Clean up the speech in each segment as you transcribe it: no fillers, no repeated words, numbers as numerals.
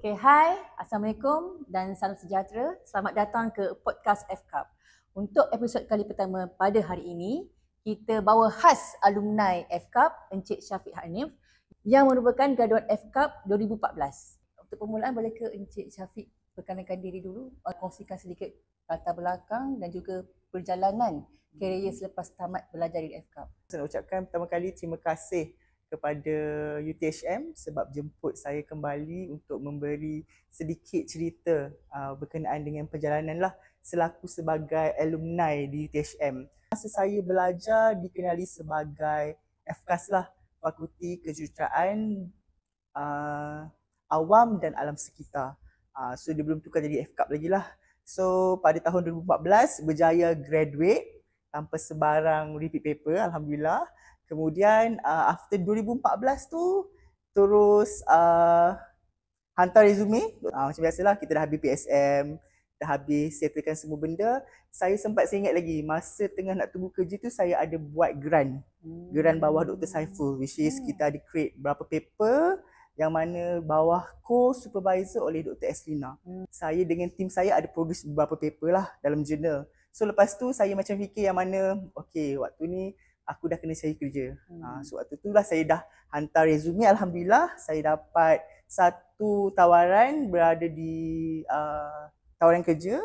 Okay, hai, Assalamualaikum dan salam sejahtera. Selamat datang ke podcast FCAP. Untuk episod kali pertama pada hari ini, kita bawa khas alumni FCAP, Encik Syafiq Hanif yang merupakan graduan FCAP 2014. Untuk permulaan, boleh ke Encik Syafiq perkenalkan diri dulu, kongsikan sedikit latar belakang dan juga perjalanan kerjaya selepas tamat belajar di FCAP. Saya nak ucapkan pertama kali terima kasih kepada UTHM sebab jemput saya kembali untuk memberi sedikit cerita berkenaan dengan perjalanan lah selaku sebagai alumni di UTHM. Masa saya belajar dikenali sebagai FKAS lah, Fakulti Kejuruteraan Awam dan Alam Sekitar. So dia belum tukar jadi FCAP lagi lah. So pada tahun 2014 berjaya graduate tanpa sebarang repeat paper, alhamdulillah. Kemudian after 2014 tu terus hantar resume. Macam biasalah, kita dah habis PSM, dah habis settlekan semua benda. Saya ingat lagi masa tengah nak tunggu kerja tu saya ada buat grant bawah Dr. Saiful, which is kita ada create berapa paper yang mana bawah co-supervisor oleh Dr. Eslina. Saya dengan tim saya ada produce beberapa paper lah dalam jurnal. So lepas tu saya macam fikir yang mana, okay, waktu ni aku dah kena cari kerja. So waktu tu lah saya dah hantar resume. Alhamdulillah saya dapat satu tawaran berada di tawaran kerja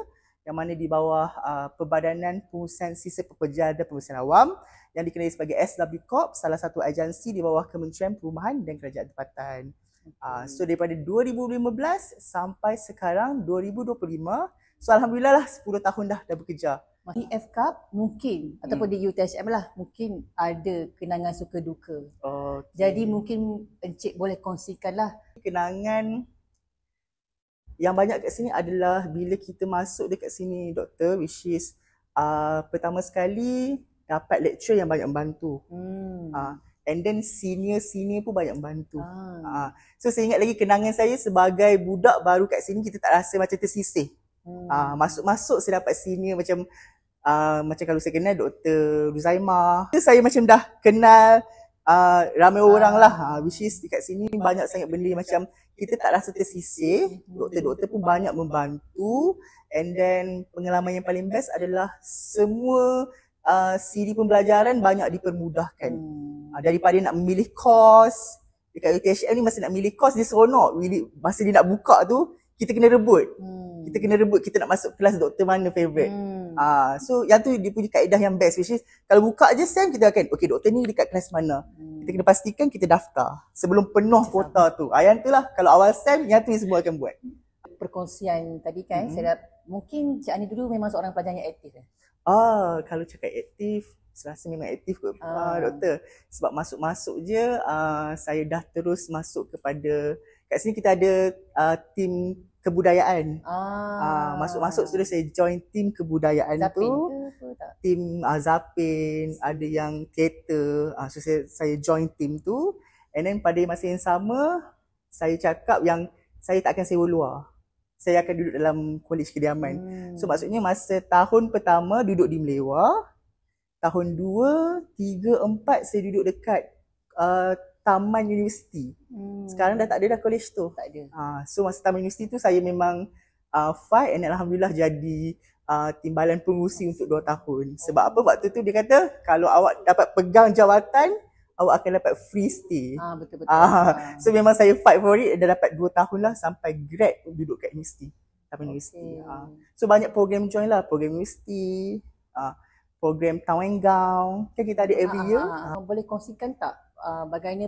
yang mana di bawah Perbadanan Pengurusan Sisa Pekerjaan dan Pengurusan Awam yang dikenali sebagai SW Corp, salah satu agensi di bawah Kementerian Perumahan dan Kerajaan Tempatan. So daripada 2015 sampai sekarang 2025, so alhamdulillah lah 10 tahun dah bekerja. Di FCAP mungkin ataupun di UTHM lah mungkin ada kenangan suka duka. Okay. Jadi mungkin Encik boleh kongsikan lah. Kenangan yang banyak kat sini adalah bila kita masuk dekat sini doktor, which is pertama sekali dapat lecture yang banyak membantu. And then senior pun banyak membantu. So saya ingat lagi kenangan saya sebagai budak baru kat sini, kita tak rasa macam tersisih. Masuk-masuk saya dapat senior macam kalau saya kenal Dr. Ruzaimah, saya macam dah kenal ramai orang lah, which is dekat sini banyak sangat benda macam kita tak rasa tersisih. Doktor-doktor pun banyak membantu. And then pengalaman yang paling best adalah semua siri pembelajaran banyak dipermudahkan. Daripada nak memilih course dekat UTHM ni, masa nak milih course dia seronok. Masa dia nak buka tu kita kena rebut. Kita nak masuk kelas doktor mana favourite. So yang tu dia punya kaedah yang best, which is kalau buka je SEM kita akan okay, doktor ni dekat kelas mana. Kita kena pastikan kita daftar sebelum penuh kuota tu. Yang tu lah kalau awal SEM, yang tu semua akan buat. Perkongsian tadi kan, saya mungkin Cik Ani dulu memang seorang pelajar yang aktif. Kalau cakap aktif, saya rasa memang aktif kot doktor. Sebab masuk-masuk je saya dah terus masuk kepada, kat sini kita ada tim kebudayaan. Masuk-masuk sudah saya join tim kebudayaan Zapin tu. Tim Zapin, ada yang teater. So saya join tim tu. And then pada masa yang sama, saya cakap yang saya tak akan sewa luar. Saya akan duduk dalam kolej kediaman. So maksudnya masa tahun pertama duduk di Melewa. Tahun 2, 3, 4 saya duduk dekat Taman Universiti. Sekarang dah tak ada dah kolej tu. Tak ada. So masa Taman Universiti tu saya memang fight, and alhamdulillah jadi timbalan pengurusi untuk 2 tahun. Sebab apa? Waktu tu dia kata kalau awak dapat pegang jawatan, awak akan dapat free stay. Betul-betul. So memang saya fight for it, dah dapat 2 tahun lah sampai grad duduk kat universiti. Taman Universiti. So banyak program join lah, program universiti, program Tawenggang, kan kita ada every year. Boleh kongsikan tak bagaimana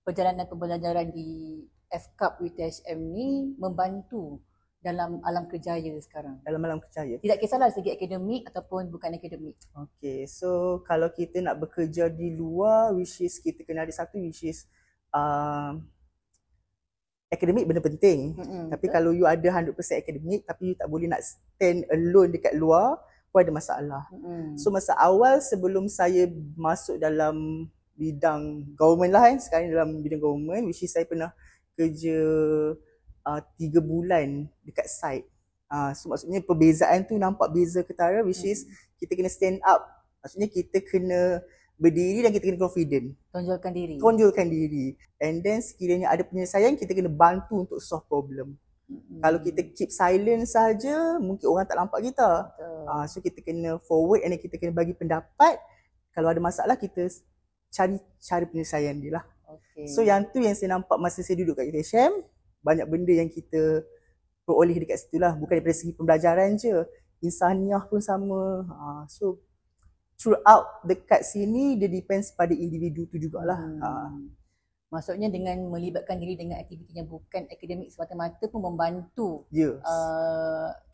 perjalanan pembelajaran di FCAP UTHM ni membantu dalam alam kerjaya sekarang? Dalam alam kerjaya, tidak kisahlah segi akademik ataupun bukan akademik. Okay, so kalau kita nak bekerja di luar, which is kita kena ada satu, which is akademik benda penting. Tapi betul. Kalau you ada 100% akademik tapi you tak boleh nak stand alone dekat luar, pun ada masalah. So masa awal sebelum saya masuk dalam bidang government lah sekarang dalam bidang government, which is saya pernah kerja 3 bulan dekat site. So maksudnya perbezaan tu nampak beza ketara, which is kita kena stand up. Maksudnya kita kena berdiri dan kita kena confident. Tonjolkan diri. Tonjolkan diri. And then sekiranya ada penyelesaian, kita kena bantu untuk solve problem. Kalau kita keep silent saja, mungkin orang tak nampak kita. Betul. So kita kena forward and then kita kena bagi pendapat. Kalau ada masalah, kita cari cara penyelesaian dia lah. Okay. So yang tu yang saya nampak masa saya duduk kat UTHM, banyak benda yang kita peroleh dekat situ lah. Bukan daripada segi pembelajaran je, insaniah pun sama. So throughout dekat sini, dia depends pada individu tu jugalah. Maksudnya dengan melibatkan diri dengan aktiviti yang bukan akademik semata-mata pun membantu. Yes.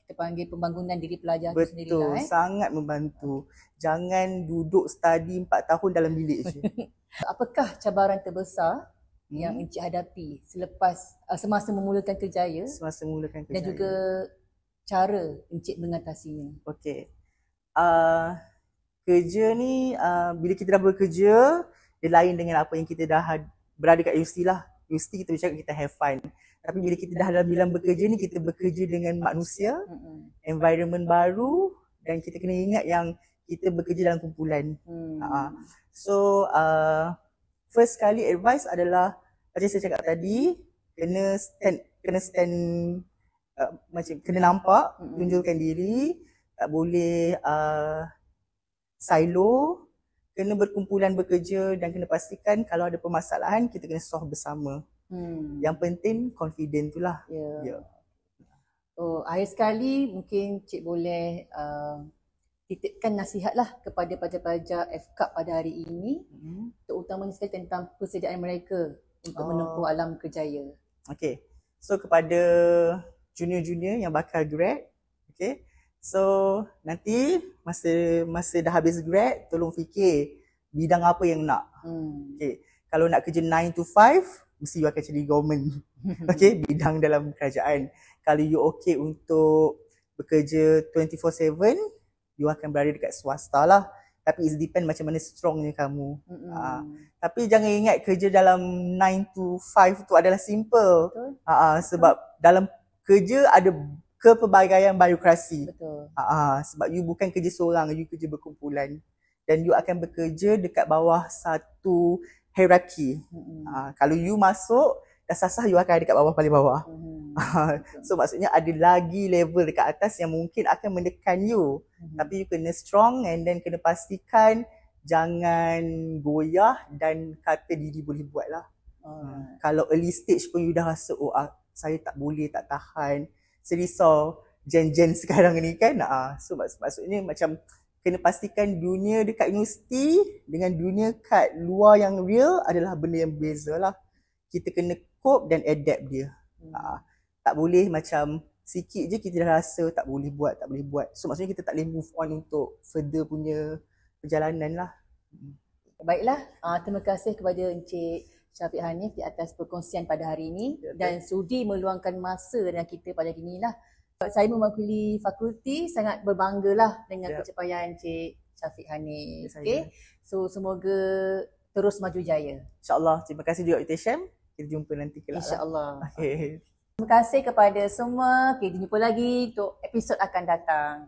Kita panggil pembangunan diri pelajar tu sendirilah. Betul, sangat membantu. Jangan duduk study 4 tahun dalam bilik je. Apakah cabaran terbesar yang Encik hadapi semasa memulakan kerjaya Semasa memulakan kerjaya. dan juga cara Encik mengatasinya? Okey. Kerja ni, bila kita dah bekerja, dia lain dengan apa yang kita dah berada kat universiti lah. Universiti kita bercakap kita have fun. Tapi bila kita dah dalam bilang bekerja ni, kita bekerja dengan manusia, environment baru, dan kita kena ingat yang kita bekerja dalam kumpulan. So, first kali advice adalah macam saya cakap tadi, kena stand macam kena nampak, tunjukkan diri, tak boleh silo, kena berkumpulan bekerja dan kena pastikan kalau ada permasalahan kita kena solve bersama. Yang penting confident tu lah. Yeah. So, akhir sekali mungkin Cik boleh titipkan nasihat lah kepada pelajar-pelajar FKAP pada hari ini, terutamanya sekali tentang persediaan mereka untuk menempuh alam kerjaya. Okay, so kepada junior-junior yang bakal grad, okay, so nanti masa dah habis grad, tolong fikir bidang apa yang nak. Okay, kalau nak kerja 9 to 5, mesti you akan cari government. Okay, bidang dalam kerajaan. Kalau you okay untuk bekerja 24/7, you akan berada dekat swasta lah. Tapi it depend macam mana strongnya kamu. Tapi jangan ingat kerja dalam 9 to 5 tu adalah simple. Sebab dalam kerja ada kepelbagaian birokrasi. Betul. Sebab you bukan kerja seorang, you kerja berkumpulan. Dan you akan bekerja dekat bawah satu hierarki. Kalau you masuk, dah sasah you akan ada dekat bawah paling bawah. So maksudnya ada lagi level dekat atas yang mungkin akan mendekan you. Tapi you kena strong and then kena pastikan jangan goyah dan kata diri boleh buat lah. Kalau early stage pun you dah rasa saya tak boleh, tak tahan. Saya risau gen sekarang ni kan. So maksudnya macam kena pastikan dunia dekat universiti dengan dunia kat luar yang real adalah benda yang berbeza lah. Kita kena cope dan adapt dia. Tak boleh macam sikit je kita dah rasa tak boleh buat. So maksudnya kita tak boleh move on untuk further punya perjalanan lah. Baiklah, terima kasih kepada Encik Syafiq Hanif di atas perkongsian pada hari ini dan sudi meluangkan masa dengan kita pada hari inilah. Saya mewakili fakulti sangat berbanggalah dengan pencapaian Encik Syafiq Hanif. Okay? So semoga terus maju jaya. InsyaAllah. Terima kasih juga UTHM. Kita jumpa nanti kelak. InsyaAllah. Okay. Terima kasih kepada semua. Kita jumpa lagi untuk episod akan datang.